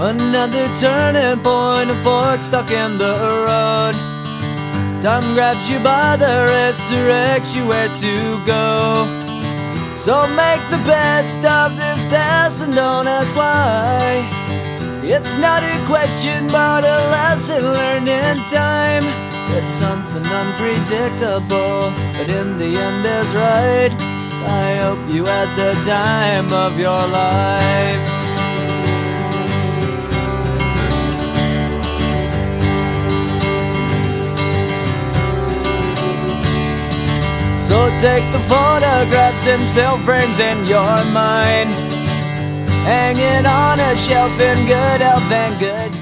Another turning point, a fork stuck in the road. Time grabs you by the wrist, directs you where to go. So make the best of this test and don't ask why. It's not a question but a lesson learned in time. It's something unpredictable, but in the end is right. I hope you had the time of your life. So take the photographs and still frames in your mind, hanging on a shelf in good health and good